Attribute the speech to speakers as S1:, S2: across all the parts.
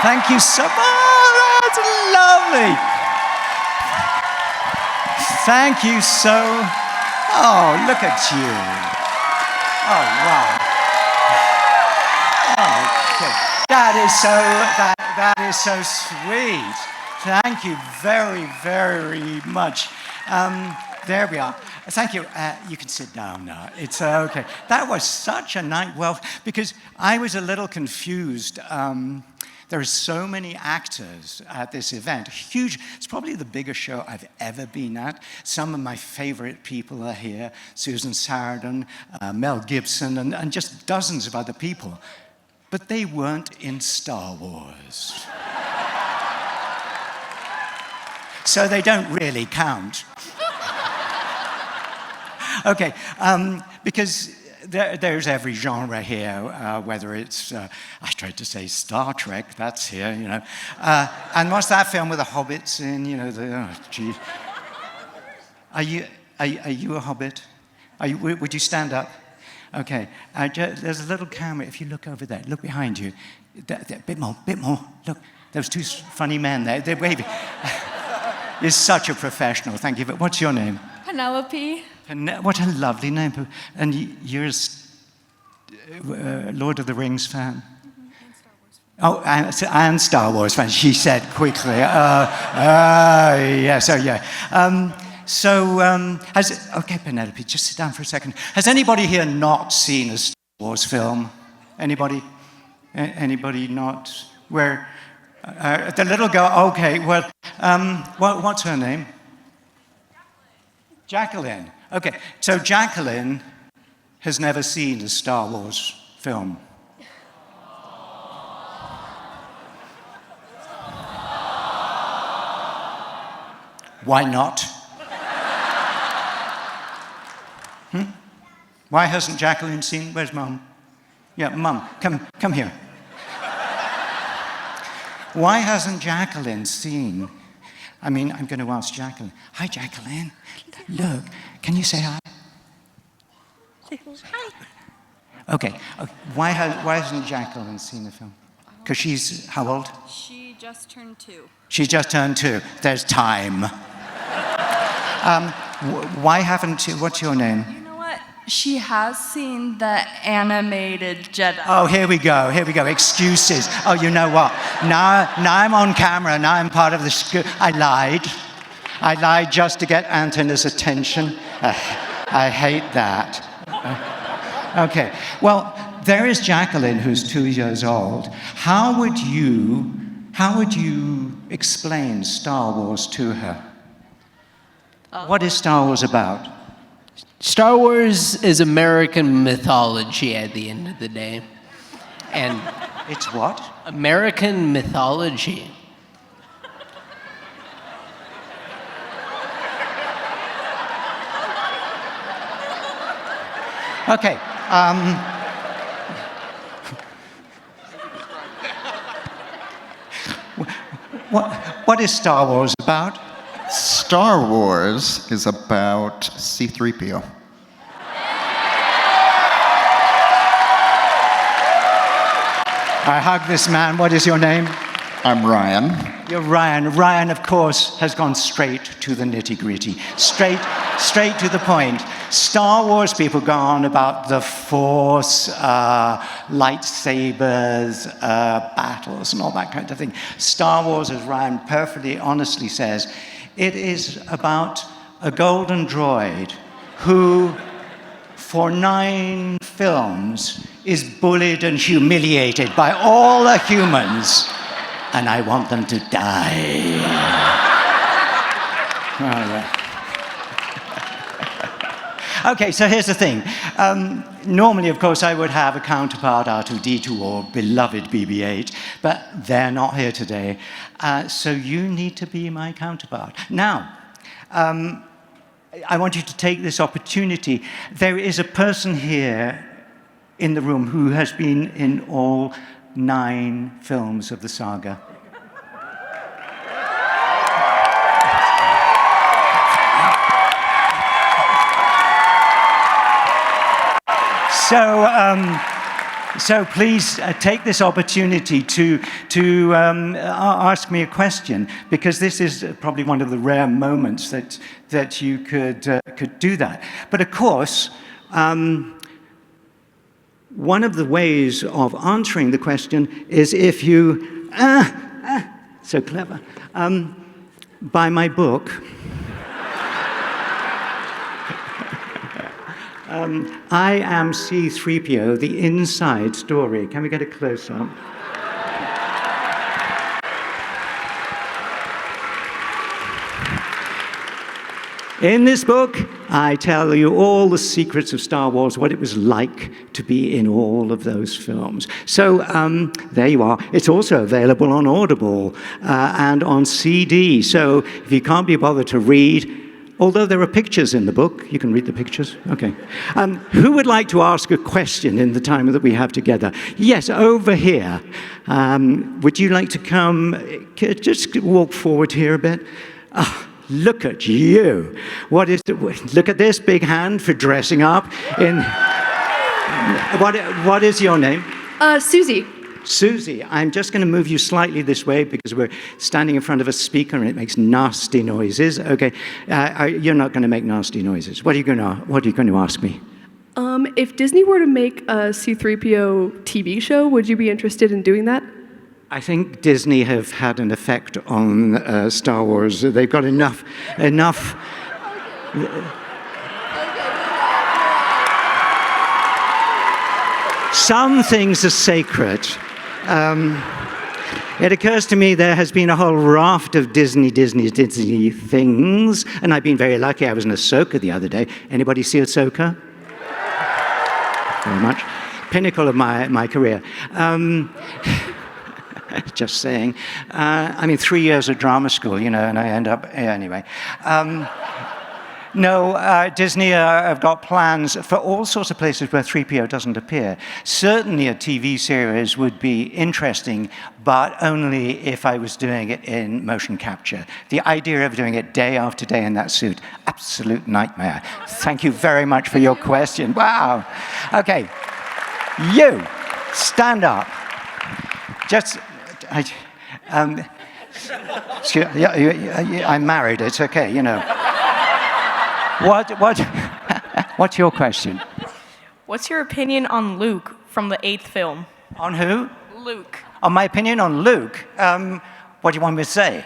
S1: Thank you so much. Oh, that's lovely. Thank you so. Oh, look at you. Oh, wow. Oh, okay. That is so sweet. Thank you very, very much. There we are. Thank you. You can sit down now. It's okay. That was such a night. Well, because I was a little confused. There are so many actors at this event. Huge. It's probably the biggest show I've ever been at. Some of my favorite people are here. Susan Sarandon, Mel Gibson, and just dozens of other people. But they weren't in Star Wars. So they don't really count. Okay, because there's every genre here, whether it's, I tried to say Star Trek, that's here, you know. And what's that film with the hobbits in, you know, gee. Are you a hobbit? Would you stand up? Okay, there's a little camera, if you look over there, look behind you. Bit more, look, those two funny men there, they're waving. You're such a professional, thank you. But what's your name?
S2: Penelope.
S1: What a lovely name. And you're a Lord of the Rings fan? Oh, and Star Wars fan, she said quickly. Yes, oh yeah. Okay, Penelope, just sit down for a second. Has anybody here not seen a Star Wars film? Anybody? Anybody not? Where? The little girl, okay, well, what's her name? Jacqueline. Okay, so Jacqueline has never seen a Star Wars film. Why not? Why hasn't Jacqueline seen? Where's Mum? Yeah, Mum, come here. Why hasn't Jacqueline seen? I mean, I'm going to ask Jacqueline. Hi, Jacqueline. Look, can you say hi?
S2: Hi.
S1: Okay. Why hasn't Jacqueline seen the film? Because she's how old?
S2: She just turned 2.
S1: She just turned 2. There's time. Why haven't you? What's your name?
S2: You know what? She has seen the animated Jedi.
S1: Oh, here we go. Excuses. Oh, you know what? Now I'm on camera. Now I'm part of the school. I lied just to get Antona's attention. I hate that. Okay. Well, there is Jacqueline, who's 2 years old. How would you explain Star Wars to her? What is Star Wars about?
S3: Star Wars is American mythology at the end of the day. And
S1: it's what?
S3: American mythology.
S1: Okay. What is Star Wars about?
S4: Star Wars is about C-3PO.
S1: I hug this man. What is your name?
S4: I'm Ryan.
S1: You're Ryan. Ryan, of course, has gone straight to the nitty-gritty. Straight to the point. Star Wars people go on about the Force, lightsabers, battles, and all that kind of thing. Star Wars, as Ryan perfectly honestly says, it is about a golden droid who, for 9 films, is bullied and humiliated by all the humans, and I want them to die. All right. Okay, so here's the thing. Normally, of course, I would have a counterpart, R2-D2 or beloved BB-8, but they're not here today. So you need to be my counterpart. Now, I want you to take this opportunity. There is a person here in the room who has been in all 9 films of the saga. So, So please take this opportunity to ask me a question, because this is probably one of the rare moments that you could do that. But of course, one of the ways of answering the question is if you, so clever, buy my book. I am C-3PO, the inside story. Can we get a close-up? In this book, I tell you all the secrets of Star Wars, what it was like to be in all of those films. So there you are. It's also available on Audible and on CD. So if you can't be bothered to read, although there are pictures in the book, you can read the pictures. Okay. Who would like to ask a question in the time that we have together? Yes, over here. Would you like to come? Just walk forward here a bit. Look at you. Look at this big hand for dressing up in. What is your name?
S5: Susie.
S1: Susie, I'm just going to move you slightly this way because we're standing in front of a speaker and it makes nasty noises. Okay, you're not going to make nasty noises. What are you going to ask me?
S5: If Disney were to make a C-3PO TV show, would you be interested in doing that?
S1: I think Disney have had an effect on Star Wars. They've got enough. Some things are sacred. It occurs to me there has been a whole raft of Disney things, and I've been very lucky. I was in Ahsoka the other day. Anybody see Ahsoka? Very much. Pinnacle of my career. Just saying. 3 years of drama school, and I end up anyway. No, Disney have got plans for all sorts of places where 3PO doesn't appear. Certainly a TV series would be interesting, but only if I was doing it in motion capture. The idea of doing it day after day in that suit, absolute nightmare. Thank you very much for your question. Wow. Okay, you, stand up. I'm married, it's okay, What's your question?
S6: What's your opinion on Luke from the 8th film?
S1: On who?
S6: Luke.
S1: On my opinion on Luke? What do you want me to say?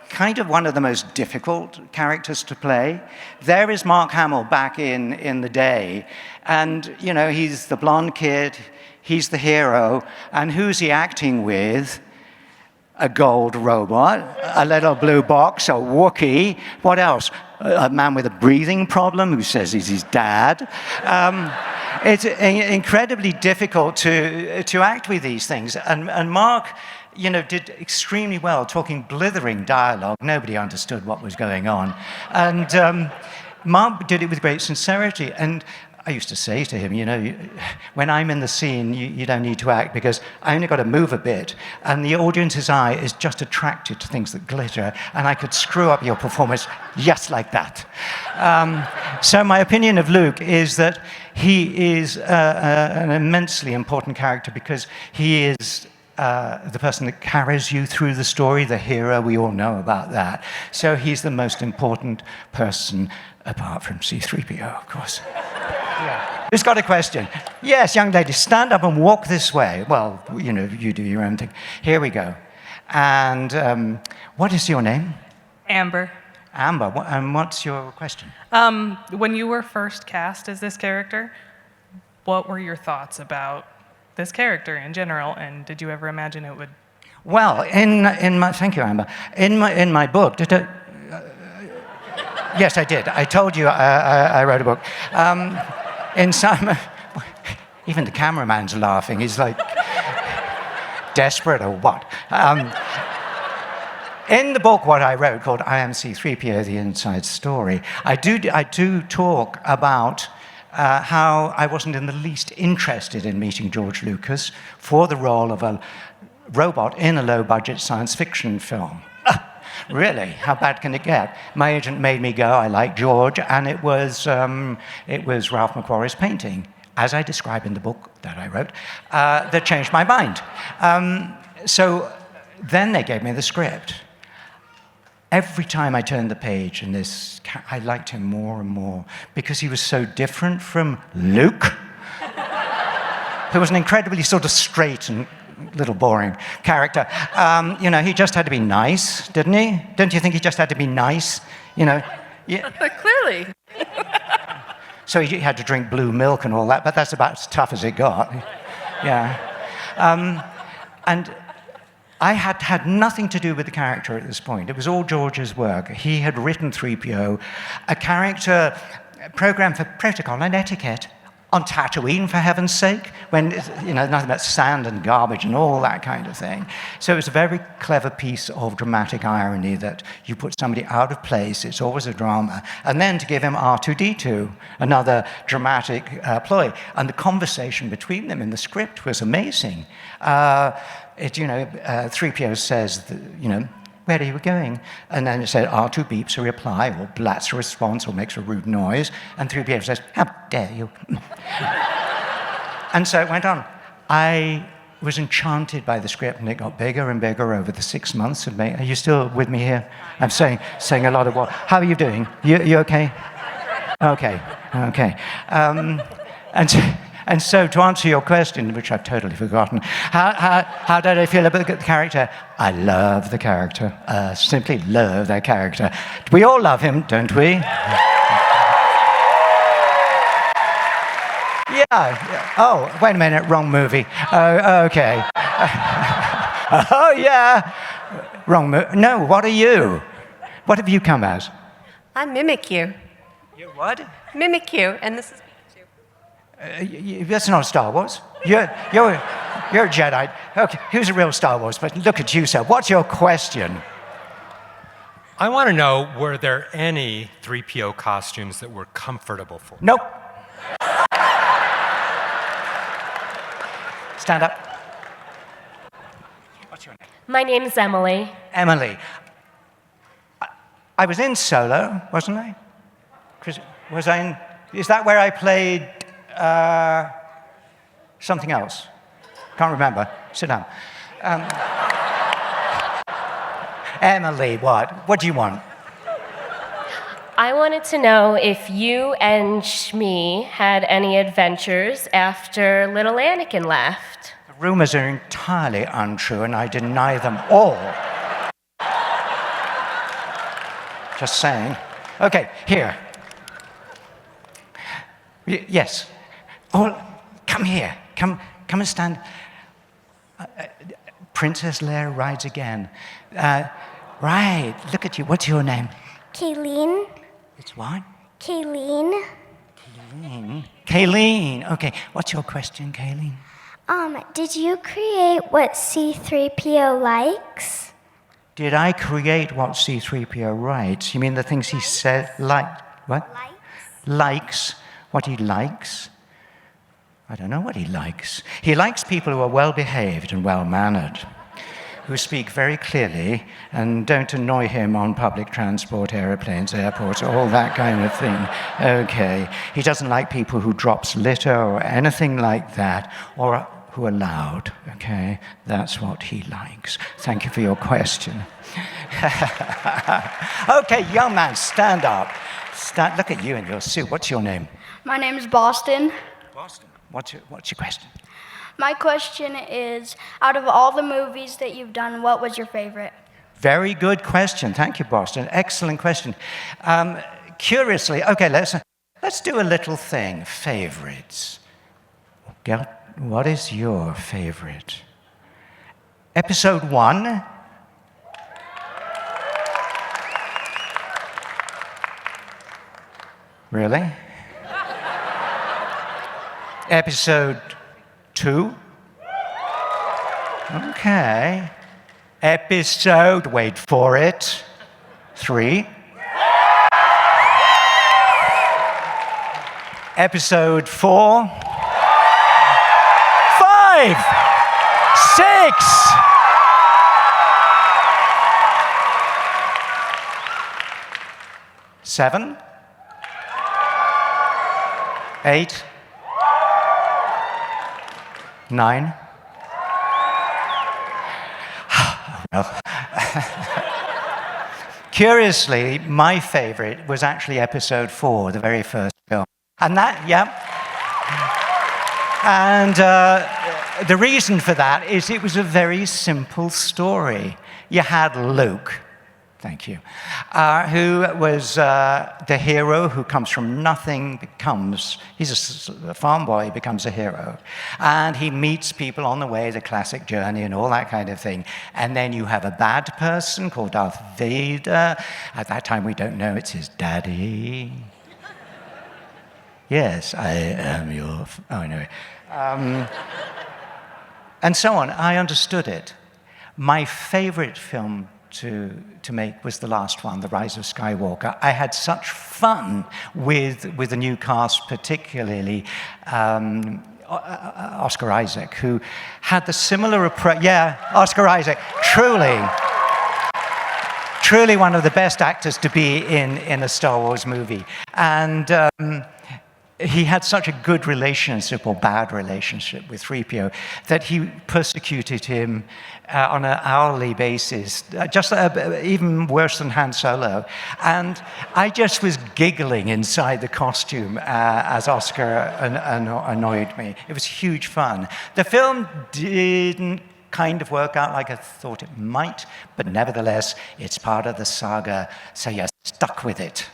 S1: Kind of one of the most difficult characters to play. There is Mark Hamill back in the day, and he's the blonde kid, he's the hero, and who's he acting with? A gold robot, a little blue box, a Wookiee. What else? A man with a breathing problem who says he's his dad. It's incredibly difficult to act with these things. And Mark, did extremely well, talking blithering dialogue. Nobody understood what was going on. And Mark did it with great sincerity. And I used to say to him, when I'm in the scene, you don't need to act because I only got to move a bit, and the audience's eye is just attracted to things that glitter, and I could screw up your performance just like that. So my opinion of Luke is that he is an immensely important character because he is the person that carries you through the story, the hero, we all know about that. So he's the most important person, apart from C-3PO, of course. Yeah. Who's got a question? Yes, young lady, stand up and walk this way. Well, you do your own thing. Here we go. And what is your name?
S6: Amber.
S1: Amber, and what's your question?
S6: When you were first cast as this character, what were your thoughts about this character in general, and did you ever imagine it would?
S1: Well, thank you, Amber. In my book, yes, I did. I told you I wrote a book. In some, even the cameraman's laughing. He's like, desperate or what? In the book, what I wrote called I Am C-3PO, The Inside Story, I do talk about how I wasn't in the least interested in meeting George Lucas for the role of a robot in a low-budget science fiction film. Really? How bad can it get? My agent made me go. I like George, and it was Ralph McQuarrie's painting. as I describe in the book that I wrote, that changed my mind. So then they gave me the script. Every time I turned the page in this, I liked him more and more because he was so different from Luke, who was an incredibly sort of straight and little boring character. You know, he just had to be nice, didn't he? Don't you think he just had to be nice? You know, yeah.
S7: Clearly.
S1: So he had to drink blue milk and all that, but that's about as tough as it got. Yeah. And I had nothing to do with the character at this point. It was all George's work. He had written 3PO, a character program for protocol and etiquette on Tatooine, for heaven's sake, when, you know, nothing but sand and garbage and all that kind of thing. So it was a very clever piece of dramatic irony that you put somebody out of place, it's always a drama, and then to give him R2-D2, another dramatic ploy. And the conversation between them in the script was amazing. 3PO says, that, you know, where are you going? And then it said R2 beeps a reply, or blats a response, or makes a rude noise. And 3PO says, how dare you? And so it went on. I was enchanted by the script, and it got bigger and bigger over the 6 months of making. Are you still with me here? I'm saying a lot of what. How are you doing? You okay? Okay. And so to answer your question, which I've totally forgotten, how did I feel about the character? I love the character. Simply love that character. We all love him, don't we? Yeah. Oh, wait a minute, wrong movie. Okay. Oh, yeah. Wrong movie. No, what are you? What have you come as?
S7: I mimic you.
S1: You what?
S7: Mimic you, and this is
S1: That's not Star Wars. You're a Jedi. Okay, who's a real Star Wars? But look at you, sir. What's your question?
S8: I want to know, were there any 3PO costumes that were comfortable for you?
S1: Nope. Stand up. What's your name?
S9: My name is Emily.
S1: Emily. I was in Solo, wasn't I? Was I in... Is that where I played... something else. Can't remember. Sit down. Emily, what? What do you want?
S9: I wanted to know if you and Shmi had any adventures after little Anakin left.
S1: The rumors are entirely untrue, and I deny them all. Just saying. Okay, here. Yes. Oh, come here. Come and stand. Princess Leia rides again. Right. Look at you. What's your name?
S10: Kayleen.
S1: It's what?
S10: Kayleen.
S1: Kayleen. Okay. What's your question, Kayleen?
S10: Did you create what C-3PO likes?
S1: Did I create what C-3PO writes? You mean the things he said, what? Likes. What he likes? I don't know what he likes. He likes people who are well-behaved and well-mannered, who speak very clearly and don't annoy him on public transport, airplanes, airports, all that kind of thing. Okay. He doesn't like people who drops litter or anything like that, or who are loud. Okay. That's what he likes. Thank you for your question. Okay, young man, stand up. Look at you in your suit. What's your name?
S11: My name is Boston.
S1: Boston. What's your question?
S11: My question is, out of all the movies that you've done, what was your favorite?
S1: Very good question. Thank you, Boston. Excellent question. Curiously, okay, let's do a little thing. Favorites. What is your favorite? Episode 1. Really? Episode 2? Okay. Episode, wait for it, 3. Episode 4. 5. 6. 7. 8. 9? Well, curiously, my favorite was actually episode 4, the very first film. And that, yeah. And the reason for that is it was a very simple story. You had Luke, thank you, who was the hero who comes from nothing, he's a farm boy, becomes a hero. And he meets people on the way, the classic journey and all that kind of thing. And then you have a bad person called Darth Vader. At that time, we don't know it's his daddy. Yes, I am your... Oh, anyway. And so on. I understood it. My favorite film to make was the last one, The Rise of Skywalker. I had such fun with the new cast, particularly Oscar Isaac, who had the similar approach. Yeah, Oscar Isaac, truly one of the best actors to be in a Star Wars movie. And he had such a good relationship, or bad relationship, with 3PO that he persecuted him on an hourly basis, just even worse than Han Solo. And I just was giggling inside the costume as Oscar annoyed me. It was huge fun. The film didn't kind of work out like I thought it might, but nevertheless, it's part of the saga, so you're stuck with it.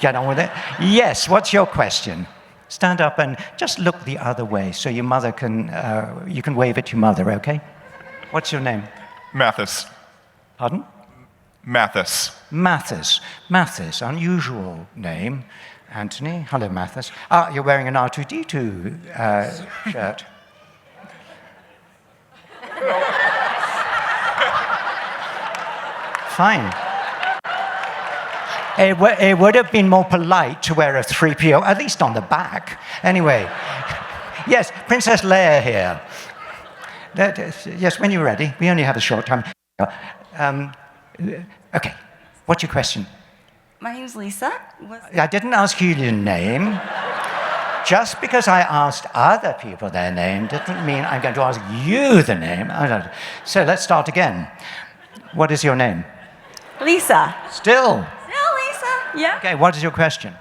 S1: Get on with it? Yes, what's your question? Stand up and just look the other way so your mother can, you can wave at your mother, okay? What's your name?
S12: Mathis.
S1: Pardon?
S12: Mathis.
S1: Mathis. Mathis, unusual name. Anthony, hello Mathis. You're wearing an R2-D2 shirt. Fine. It would have been more polite to wear a 3PO, at least on the back. Anyway, yes, Princess Leia here. Yes, when you're ready. We only have a short time. Okay, what's your question?
S13: My name's Lisa.
S1: I didn't ask you your name. Just because I asked other people their name didn't mean I'm going to ask you the name. So let's start again. What is your name?
S13: Lisa.
S1: Still?
S13: Yeah.
S1: Okay, what is your question?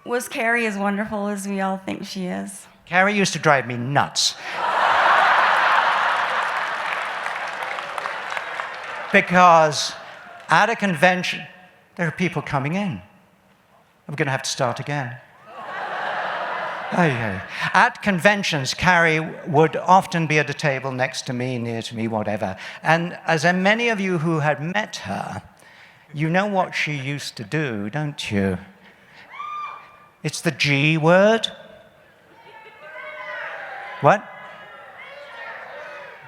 S13: Was Carrie as wonderful as we all think she is?
S1: Carrie used to drive me nuts. Because at a convention, there are people coming in. I'm going to have to start again. Okay. At conventions, Carrie would often be at a table next to me, near to me, whatever. And as many of you who had met her, you know what she used to do, don't you? It's the G word. What?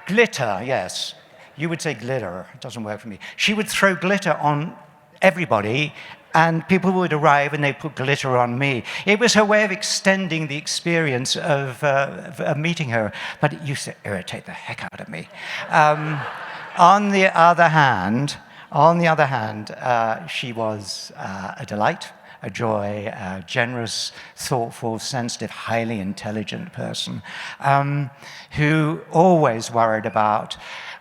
S1: Glitter, yes. You would say glitter. It doesn't work for me. She would throw glitter on everybody, and people would arrive and they'd put glitter on me. It was her way of extending the experience of meeting her, but it used to irritate the heck out of me. On the other hand, she was a delight, a joy, a generous, thoughtful, sensitive, highly intelligent person who always worried about,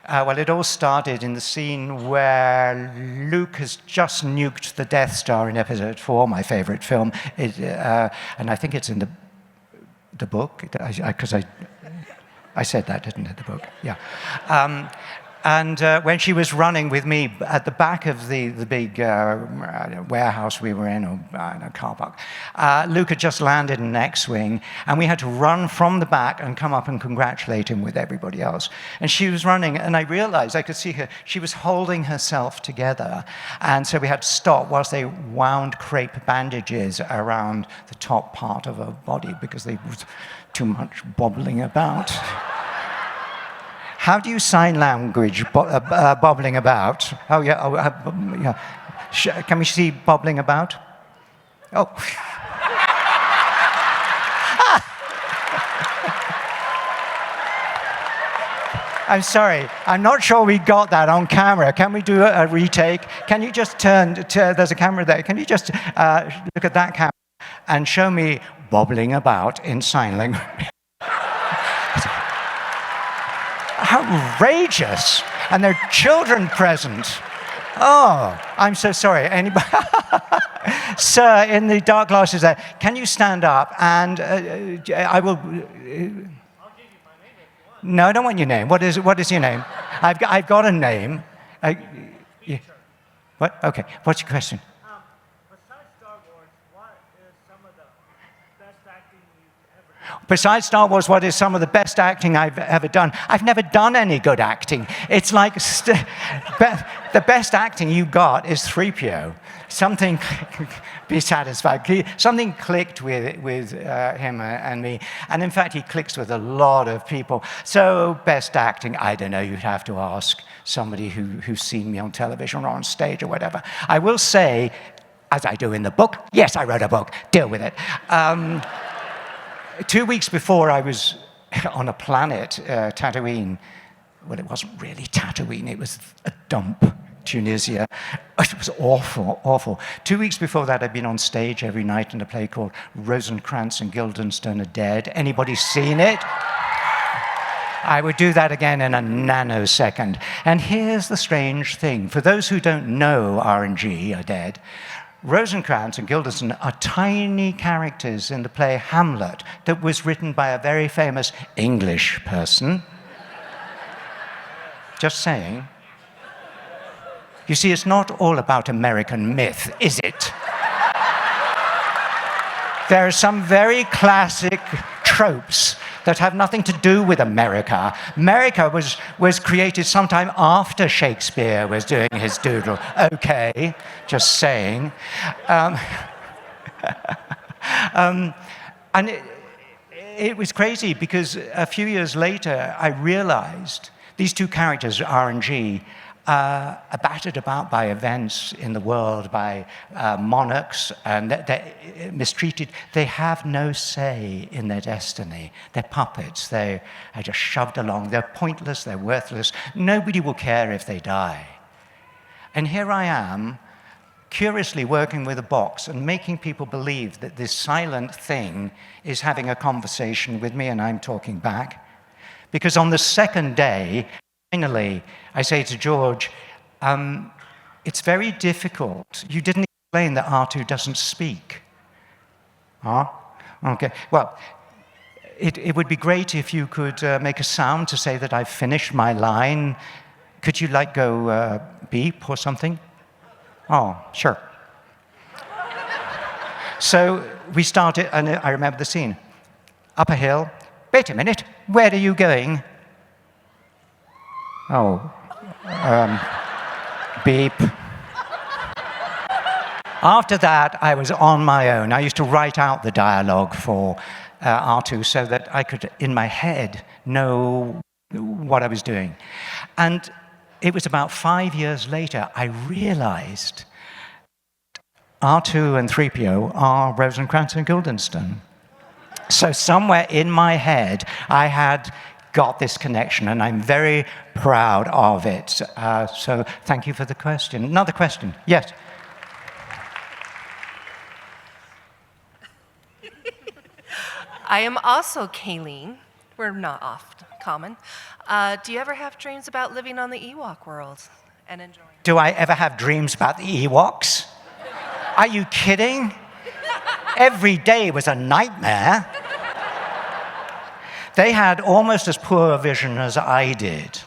S1: well, it all started in the scene where Luke has just nuked the Death Star in Episode 4, my favorite film, and I think it's in the book, because I said that, didn't I, the book? Yeah. And when she was running with me at the back of the big warehouse we were in, or car park, Luke had just landed in an X-Wing, and we had to run from the back and come up and congratulate him with everybody else. And she was running, and I realized, I could see her, she was holding herself together. And so we had to stop whilst they wound crepe bandages around the top part of her body because there was too much bobbling about. How do you sign language, bobbling about? Oh, yeah. Yeah. Can we see bobbling about? Oh. I'm sorry. I'm not sure we got that on camera. Can we do a retake? Can you just there's a camera there. Can you just look at that camera and show me bobbling about in sign language? outrageous. And there are children present. Oh, I'm so sorry. Anybody? Sir, in the dark glasses there, can you stand up and I will... No, I don't want your name. What is your name? I've got a name. Yeah. What? Okay. What's your question? Besides Star Wars, what is some of the best acting I've ever done? I've never done any good acting. It's like the best acting you got is 3PO. Something, be satisfied. Something clicked with him and me. And in fact, he clicks with a lot of people. So best acting, I don't know. You'd have to ask somebody who's seen me on television or on stage or whatever. I will say, as I do in the book, yes, I wrote a book. Deal with it. 2 weeks before I was on a planet, Tatooine. Well, it wasn't really Tatooine, it was a dump, Tunisia. It was awful, awful. 2 weeks before that, I'd been on stage every night in a play called Rosencrantz and Guildenstern Are Dead. Anybody seen it? I would do that again in a nanosecond. And here's the strange thing. For those who don't know R&G Are Dead, Rosencrantz and Guildenstern are tiny characters in the play Hamlet that was written by a very famous English person. Just saying. You see, it's not all about American myth, is it? There are some very classic tropes that have nothing to do with America. America was created sometime after Shakespeare was doing his doodle. Okay, just saying. And it was crazy because a few years later, I realized these two characters, R&G, are battered about by events in the world, by monarchs, and they're mistreated. They have no say in their destiny. They're puppets. They are just shoved along. They're pointless. They're worthless. Nobody will care if they die. And here I am, curiously working with a box and making people believe that this silent thing is having a conversation with me and I'm talking back. Because on the second day, finally, I say to George, it's very difficult. You didn't explain that R2 doesn't speak. Huh? Okay, well, it would be great if you could make a sound to say that I've finished my line. Could you like go beep or something? Oh, sure. So we started, and I remember the scene. Up a hill. Wait a minute, where are you going? Oh, beep. After that, I was on my own. I used to write out the dialogue for R2 so that I could, in my head, know what I was doing. And it was about 5 years later, I realized R2 and 3PO are Rosencrantz and Guildenstern. So somewhere in my head, I had got this connection, and I'm very proud of it. So thank you for the question. Another question? Yes?
S7: I am also Kayleen. We're not often common. Do you ever have dreams about living on the Ewok world and enjoying it?
S1: Do I ever have dreams about the Ewoks? Are you kidding? Every day was a nightmare. They had almost as poor a vision as I did,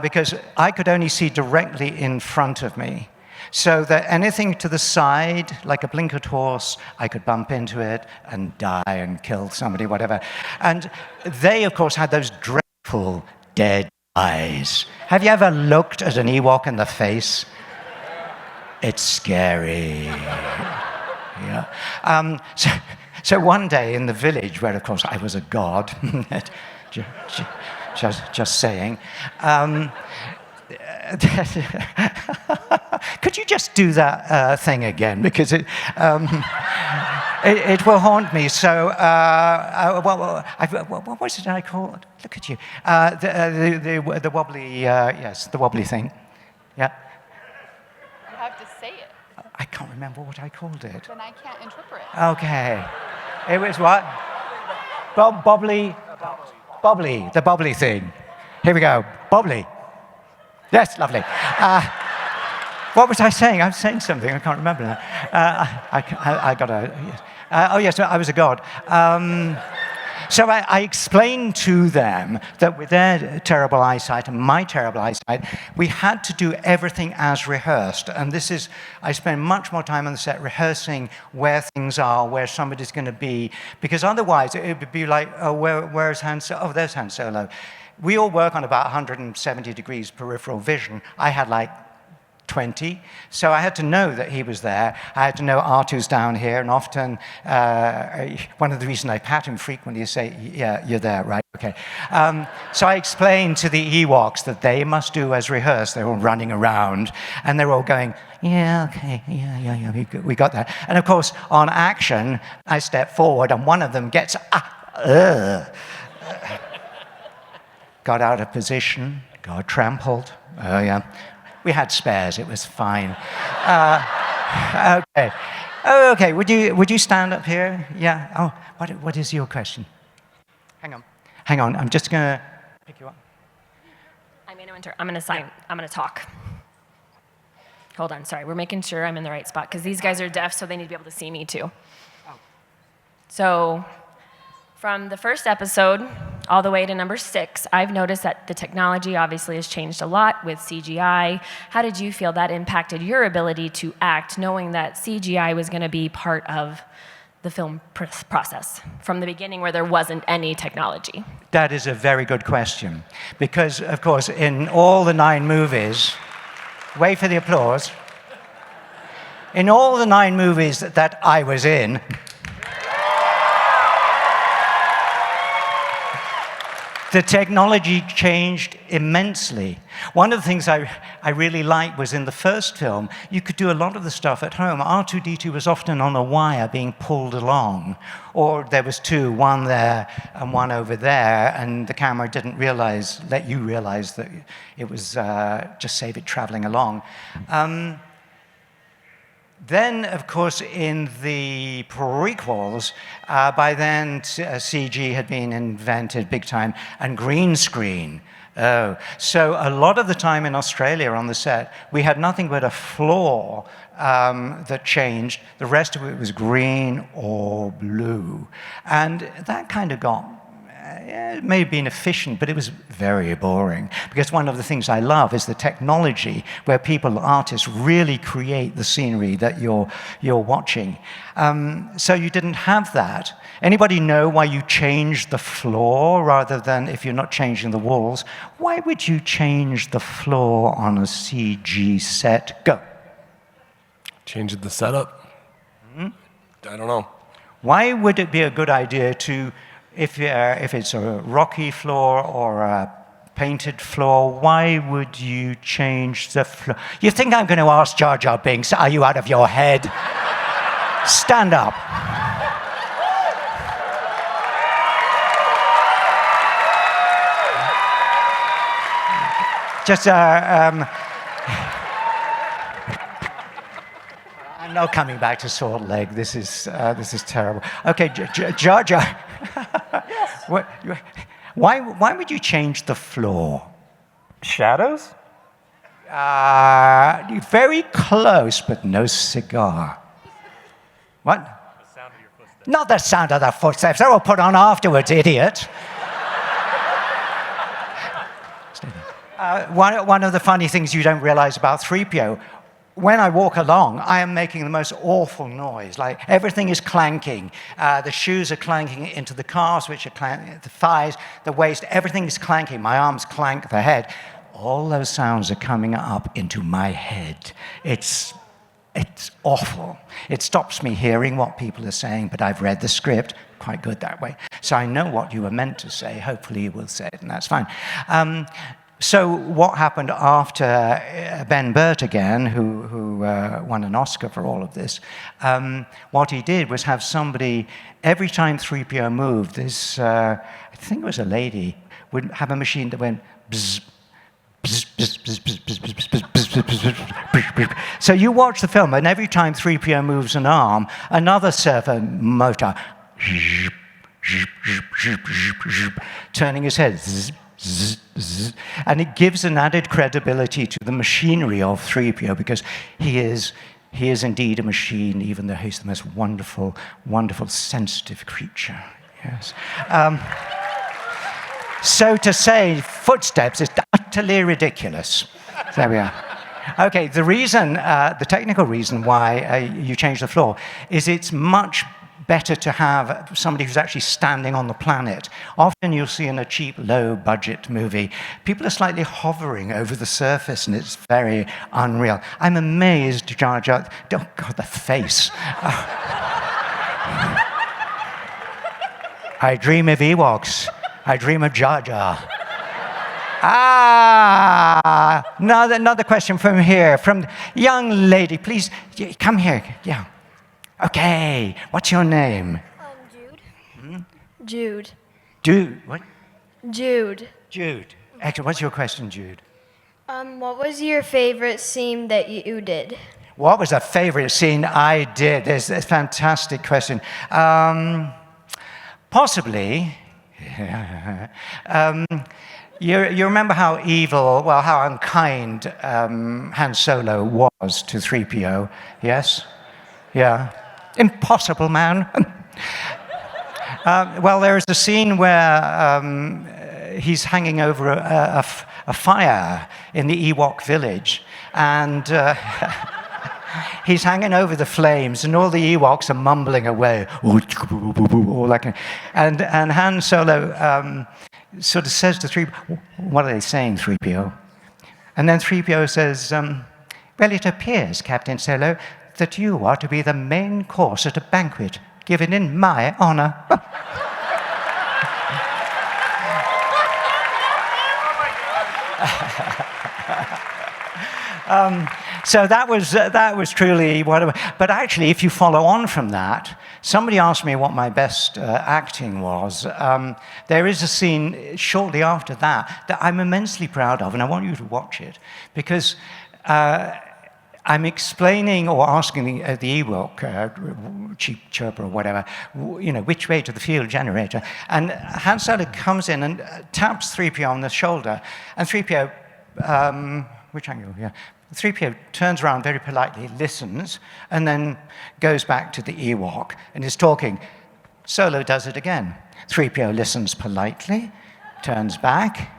S1: because I could only see directly in front of me. So that anything to the side, like a blinkered horse, I could bump into it and die and kill somebody, whatever. And they, of course, had those dreadful dead eyes. Have you ever looked at an Ewok in the face? It's scary. Yeah. So one day in the village, where of course I was a god, just saying, could you just do that thing again? Because it will haunt me. So, what was it I called? Look at you. The wobbly, yes, the wobbly thing. Yeah.
S14: You have to say it.
S1: I can't remember what I called it.
S14: Then I can't interpret.
S1: Okay. It was what? Bobbly, the bobbly thing. Here we go. Bobbly. Yes, lovely. What was I saying? I was saying something. I can't remember now. I got a... oh, yes, I was a god. So I explained to them that with their terrible eyesight and my terrible eyesight, we had to do everything as rehearsed. And this is, I spend much more time on the set rehearsing where things are, where somebody's going to be, because otherwise it would be like, oh, where's Han Solo? Oh, there's Han Solo. We all work on about 170 degrees peripheral vision. I had like 20, so I had to know that he was there. I had to know R2's down here, and often, one of the reasons I pat him frequently is say, yeah, you're there, right? Okay. So I explained to the Ewoks that they must do as rehearsed. They're all running around, and they're all going, yeah, okay, yeah, we got that. And of course, on action, I step forward, and one of them gets, got out of position, got trampled. Oh, yeah. We had spares, it was fine. Okay. Oh, okay, would you stand up here? Yeah, oh, what is your question? Hang on, I'm just gonna pick you up.
S9: I'm Anna Winter, I'm gonna talk. Hold on, sorry, we're making sure I'm in the right spot, because these guys are deaf, so they need to be able to see me too. So, from the first episode all the way to number 6, I've noticed that the technology obviously has changed a lot with CGI. How did you feel that impacted your ability to act, knowing that CGI was going to be part of the film process from the beginning where there wasn't any technology?
S1: That is a very good question, because, of course, in all the 9 movies, wait for the applause, in all the 9 movies that I was in, the technology changed immensely. One of the things I really liked was in the first film, you could do a lot of the stuff at home. R2-D2 was often on a wire being pulled along, or there was 2, one there and one over there, and the camera didn't let you realize that it was just save it traveling along. Then, of course, in the prequels, by then CG had been invented big time, and green screen. Oh, so a lot of the time in Australia on the set, we had nothing but a floor that changed. The rest of it was green or blue. And that kind of got, it may have been efficient, but it was very boring. Because one of the things I love is the technology where people, artists, really create the scenery that you're watching. So you didn't have that. Anybody know why you changed the floor rather than, if you're not changing the walls, why would you change the floor on a CG set? Go.
S15: Changed the setup? I don't know.
S1: Why would it be a good idea to, if it's a rocky floor or a painted floor, why would you change the floor? You think I'm going to ask Jar Jar Binks, are you out of your head? Stand up. Just, I'm not coming back to Salt Lake. This is terrible. Okay, Jar Jar. Why would you change the floor?
S16: Shadows?
S1: Very close, but no cigar. What?
S16: The sound of your footsteps.
S1: Not the sound of the footsteps. They're all put on afterwards, idiot. One of the funny things you don't realize about 3PO, when I walk along, I am making the most awful noise. Like, everything is clanking. The shoes are clanking into the calves, which are clanking, the thighs, the waist, everything is clanking. My arms clank the head. All those sounds are coming up into my head. It's awful. It stops me hearing what people are saying, but I've read the script, quite good that way. So I know what you were meant to say. Hopefully you will say it, and that's fine. So what happened after Ben Burt again, who won an Oscar for all of this, what he did was have somebody, every time 3PO moved, this, I think it was a lady, would have a machine that went bzz, bzz, bzz, bzz, bzz, bzz, bzz, bzz, bzz, bzz, bzz. So you watch the film, and every time 3PO moves an arm, another servo motor, turning his head, zzz, zzz. And it gives an added credibility to the machinery of 3PO because he is indeed a machine, even though he's the most wonderful, wonderful, sensitive creature. Yes. So to say footsteps is utterly ridiculous. There we are. Okay, the technical reason why you change the floor is it's much better to have somebody who's actually standing on the planet. Often you'll see in a cheap, low-budget movie, people are slightly hovering over the surface, and it's very unreal. I'm amazed, Jar Jar. Oh, God, the face. I dream of Ewoks. I dream of Jar Jar. Another question from here, from young lady. Please, come here. Yeah. Okay, what's your name?
S11: Jude.
S1: Hmm?
S11: Jude.
S1: Jude, what?
S11: Jude.
S1: Jude. Actually, what's your question, Jude?
S11: What was your favorite scene that you did?
S1: What was the favorite scene I did? It's a fantastic question. Possibly, you remember how evil, well, how unkind Han Solo was to 3PO, yes? Yeah. Impossible, man. Well, there is a scene where he's hanging over a fire in the Ewok village, and he's hanging over the flames, and all the Ewoks are mumbling away, all that kind of, and Han Solo sort of says to 3PO, what are they saying, 3PO? And then 3PO says, well, it appears, Captain Solo, that you are to be the main course at a banquet given in my honor. So that was truly whatever. But actually, if you follow on from that, somebody asked me what my best acting was. There is a scene shortly after that I'm immensely proud of, and I want you to watch it, because I'm explaining or asking the Ewok, Chief Chirper or whatever, which way to the fuel generator. And Han Solo comes in and taps 3PO on the shoulder, and 3PO, which angle? Yeah. 3PO turns around very politely, listens, and then goes back to the Ewok and is talking. Solo does it again. 3PO listens politely, turns back.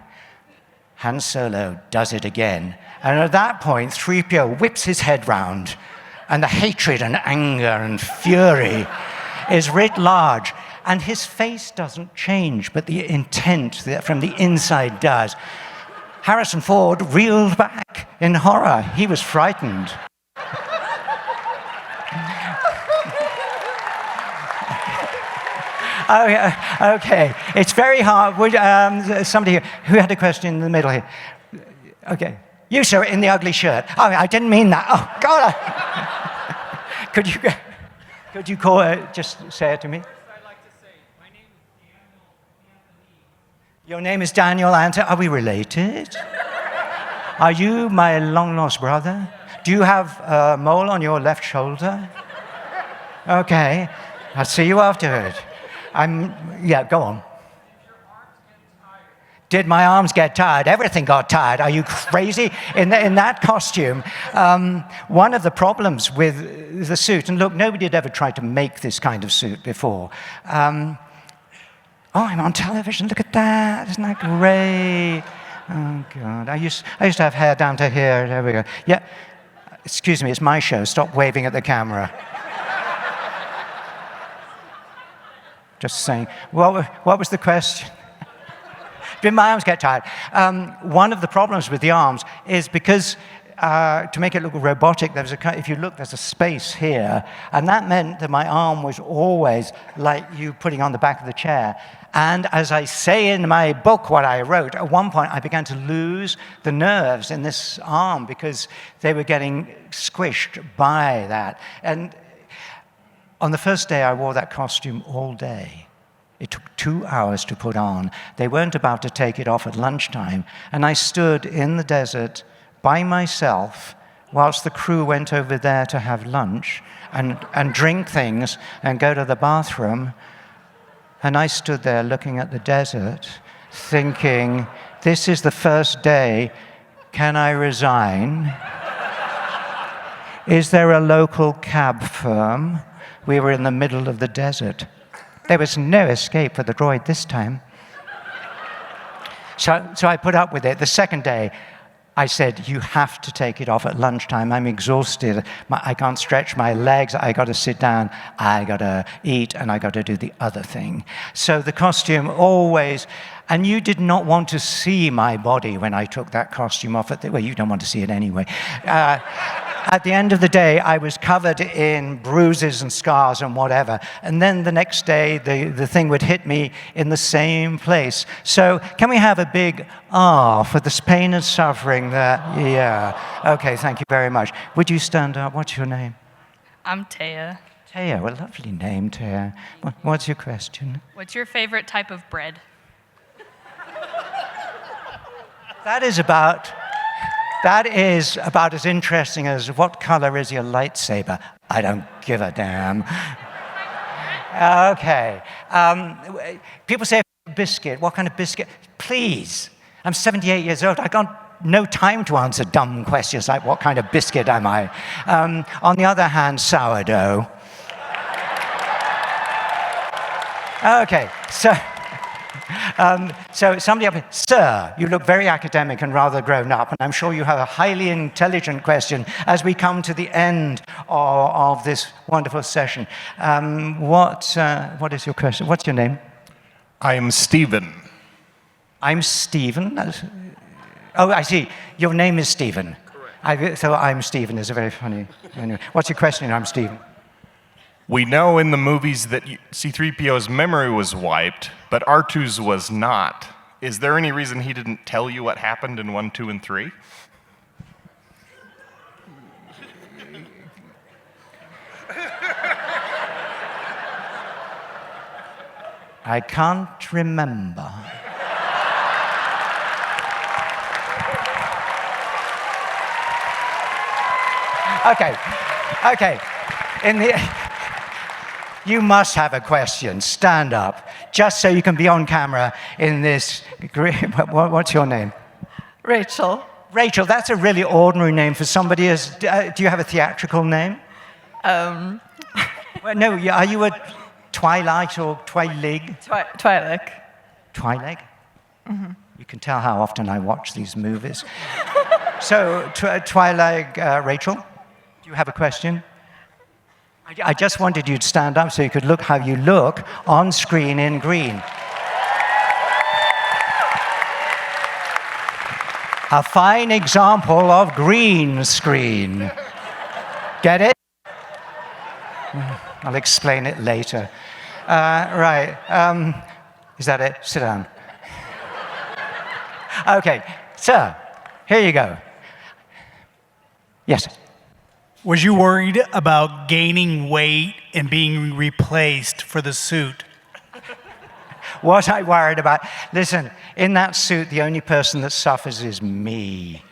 S1: Han Solo does it again. And at that point, 3PO whips his head round, and the hatred and anger and fury is writ large. And his face doesn't change, but the intent from the inside does. Harrison Ford reeled back in horror. He was frightened. Oh, yeah, okay. It's very hard. Somebody here who had a question in the middle here. Okay. You, sir, in the ugly shirt. Oh, I didn't mean that. Oh, God. Could you call it, just say it to me? Your name is Daniel Anthony. Are we related? Are you my long-lost brother? Do you have a mole on your left shoulder? Okay. I'll see you afterward. Yeah, go on. Did my arms get tired? Everything got tired. Are you crazy? In that costume, one of the problems with the suit, and look, nobody had ever tried to make this kind of suit before. Oh, I'm on television. Look at that. Isn't that great? Oh, God. I used to have hair down to here. There we go. Yeah. Excuse me, it's my show. Stop waving at the camera. Just saying. What was the question? Did my arms get tired? One of the problems with the arms is because to make it look robotic, if you look, there's a space here, and that meant that my arm was always like you putting on the back of the chair. And as I say in my book, what I wrote, at one point I began to lose the nerves in this arm because they were getting squished by that. And on the first day, I wore that costume all day. It took 2 hours to put on. They weren't about to take it off at lunchtime. And I stood in the desert by myself whilst the crew went over there to have lunch and drink things and go to the bathroom. And I stood there looking at the desert, thinking, this is the first day. Can I resign? Is there a local cab firm? We were in the middle of the desert. There was no escape for the droid this time. So I put up with it. The second day, I said, you have to take it off at lunchtime. I'm exhausted. I can't stretch my legs. I got to sit down. I got to eat, and I got to do the other thing. So the costume always, and you did not want to see my body when I took that costume off. Well, you don't want to see it anyway. At the end of the day, I was covered in bruises and scars and whatever. And then the next day, the thing would hit me in the same place. So can we have a big for this pain and suffering there? Yeah. Okay, thank you very much. Would you stand up? What's your name?
S14: I'm Taya.
S1: Taya, a lovely name, Taya. What's your question?
S14: What's your favorite type of bread?
S1: That is about as interesting as what color is your lightsaber? I don't give a damn. Okay. People say biscuit. What kind of biscuit? Please. I'm 78 years old. I got no time to answer dumb questions like what kind of biscuit am I? On the other hand, sourdough. Okay. So somebody up here, sir, you look very academic and rather grown up, and I'm sure you have a highly intelligent question as we come to the end of this wonderful session. What is your question? What's your name?
S12: I'm Stephen.
S1: I'm Stephen? Oh, I see. Your name is Stephen. Correct. So I'm Stephen is a very funny. Anyway, what's your question? I'm Stephen.
S12: We know in the movies that C-3PO's memory was wiped, but R2's was not. Is there any reason he didn't tell you what happened in 1, 2, and 3?
S1: I can't remember. Okay. You must have a question. Stand up, just so you can be on camera in this. What's your name?
S17: Rachel.
S1: Rachel, that's a really ordinary name for somebody. Do you have a theatrical name? Well, no, are you a Twilight or Twilig?
S17: Twi'lek.
S1: Twi'lek?
S17: Mm-hmm.
S1: You can tell how often I watch these movies. So, Twi'lek, Rachel, do you have a question? I just wanted you to stand up so you could look how you look on screen in green. A fine example of green screen. Get it? I'll explain it later. Right. Is that it? Sit down. Okay. Sir, here you go. Yes.
S18: Was you worried about gaining weight and being replaced for the suit?
S1: Was I worried about? Listen, in that suit, the only person that suffers is me.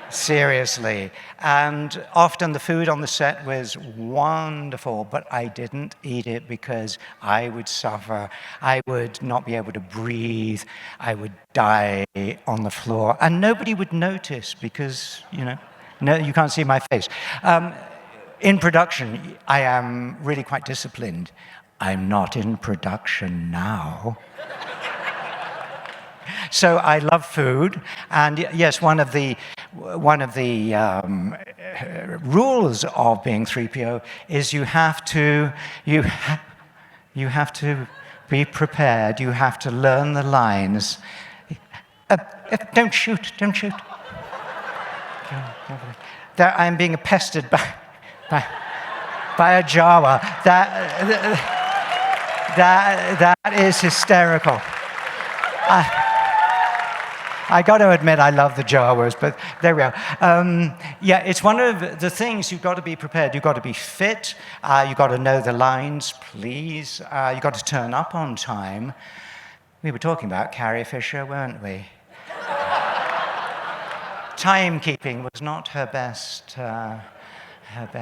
S1: Seriously. And often the food on the set was wonderful, but I didn't eat it because I would suffer. I would not be able to breathe. I would die on the floor. And nobody would notice because, no, you can't see my face. In production, I am really quite disciplined. I'm not in production now. So I love food, and yes, one of the rules of being 3PO is you have to be prepared. You have to learn the lines. Don't shoot! Don't shoot! I'm being pestered by a Jawa. That is hysterical. I got to admit, I love the Jawas, but there we are. Yeah, it's one of the things you've got to be prepared. You've got to be fit. You've got to know the lines, please. You've got to turn up on time. We were talking about Carrie Fisher, weren't we? Timekeeping was not her best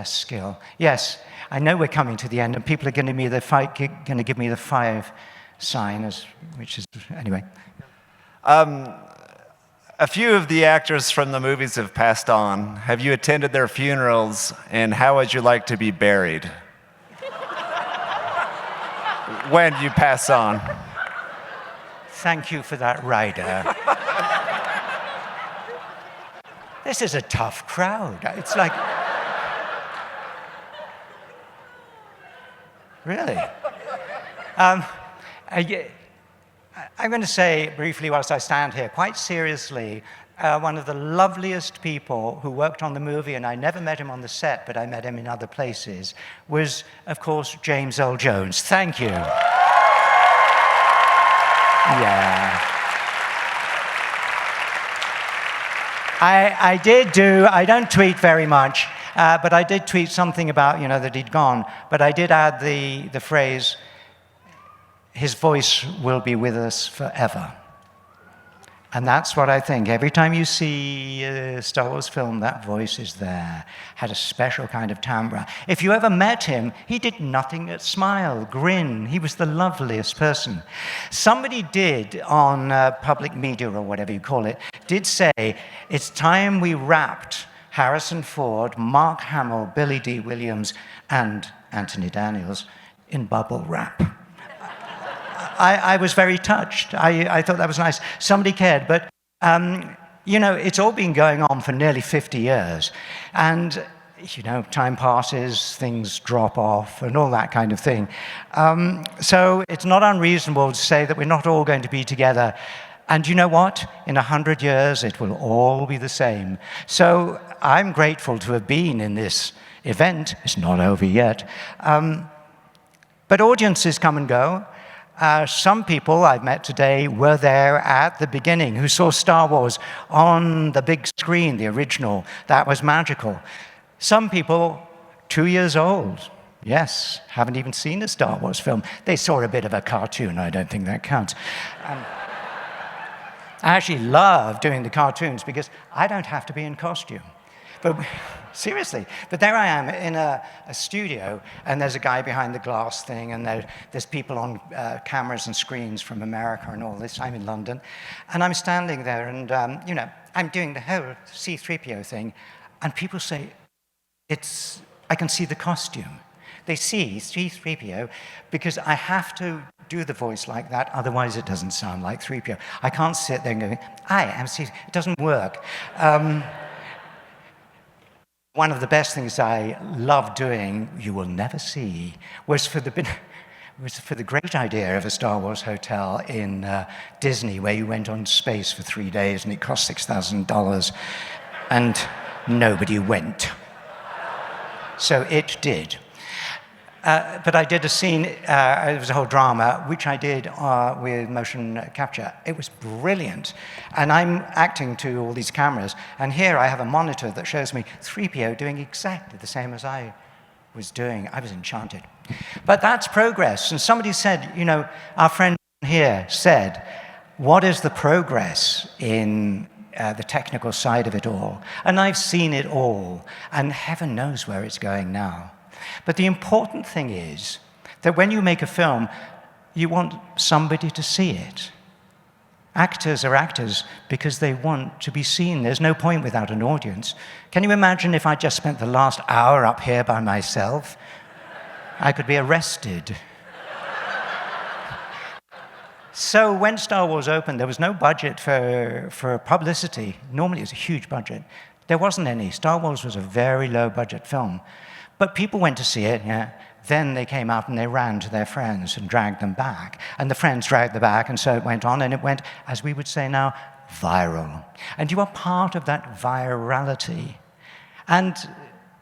S1: skill. Yes, I know we're coming to the end, and people are going to give me the 5 sign, which is anyway.
S19: A few of the actors from the movies have passed on. Have you attended their funerals, and how would you like to be buried? When you pass on.
S1: Thank you for that, Ryder. This is a tough crowd. It's like... Really? I'm going to say briefly whilst I stand here, quite seriously, one of the loveliest people who worked on the movie, and I never met him on the set, but I met him in other places, was, of course, James Earl Jones. Thank you. Yeah. I don't tweet very much, but I did tweet something about, that he'd gone, but I did add the phrase, his voice will be with us forever. And that's what I think. Every time you see a Star Wars film, that voice is there. Had a special kind of timbre. If you ever met him, he did nothing but smile, grin. He was the loveliest person. Somebody did, on public media or whatever you call it, did say, it's time we wrapped Harrison Ford, Mark Hamill, Billy D. Williams, and Anthony Daniels in bubble wrap. I was very touched. I thought that was nice. Somebody cared, but it's all been going on for nearly 50 years. And, time passes, things drop off, and all that kind of thing. So it's not unreasonable to say that we're not all going to be together. And you know what? In 100 years, it will all be the same. So I'm grateful to have been in this event. It's not over yet. But audiences come and go. Some people I've met today were there at the beginning, who saw Star Wars on the big screen, the original. That was magical. Some people, 2 years old, yes, haven't even seen a Star Wars film. They saw a bit of a cartoon. I don't think that counts. I actually love doing the cartoons because I don't have to be in costume. But seriously, but there I am in a studio, and there's a guy behind the glass thing, and there's people on cameras and screens from America and all this. I'm in London, and I'm standing there, and I'm doing the whole C-3PO thing, and people say, I can see the costume. They see C-3PO because I have to do the voice like that, otherwise it doesn't sound like 3PO. I can't sit there and go, I am C. It doesn't work. One of the best things I love doing, you will never see, was for the great idea of a Star Wars hotel in Disney, where you went on space for 3 days and it cost $6,000, and nobody went. So it did. But I did a scene, it was a whole drama, which I did with motion capture. It was brilliant. And I'm acting to all these cameras, and here I have a monitor that shows me 3PO doing exactly the same as I was doing. I was enchanted. But that's progress. And somebody said, our friend here said, what is the progress in the technical side of it all? And I've seen it all, and heaven knows where it's going now. But the important thing is that when you make a film, you want somebody to see it. Actors are actors because they want to be seen. There's no point without an audience. Can you imagine if I just spent the last hour up here by myself? I could be arrested. So when Star Wars opened, there was no budget for publicity. Normally, it's a huge budget. There wasn't any. Star Wars was a very low-budget film. But people went to see it, yeah. Then they came out and they ran to their friends and dragged them back. And the friends dragged them back, and so it went on, and it went, as we would say now, viral. And you are part of that virality. And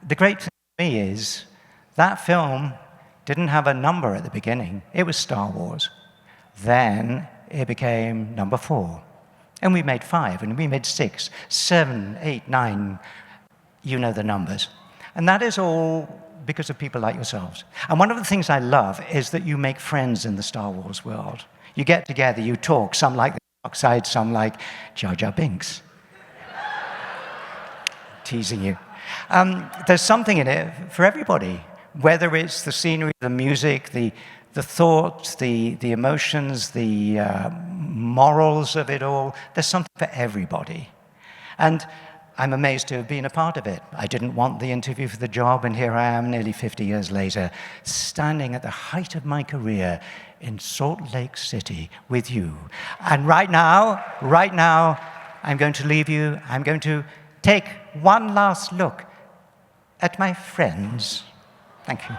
S1: the great thing for me is that film didn't have a number at the beginning. It was Star Wars. Then it became number 4. And we made 5, and we made 6, 7, 8, 9. You know the numbers. And that is all because of people like yourselves. And one of the things I love is that you make friends in the Star Wars world. You get together, you talk, some like the dark side, some like Jar Jar Binks. Teasing you. There's something in it for everybody, whether it's the scenery, the music, the thoughts, the emotions, the morals of it all. There's something for everybody. And I'm amazed to have been a part of it. I didn't want the interview for the job, and here I am nearly 50 years later, standing at the height of my career in Salt Lake City with you. And right now, I'm going to leave you. I'm going to take one last look at my friends. Thank you.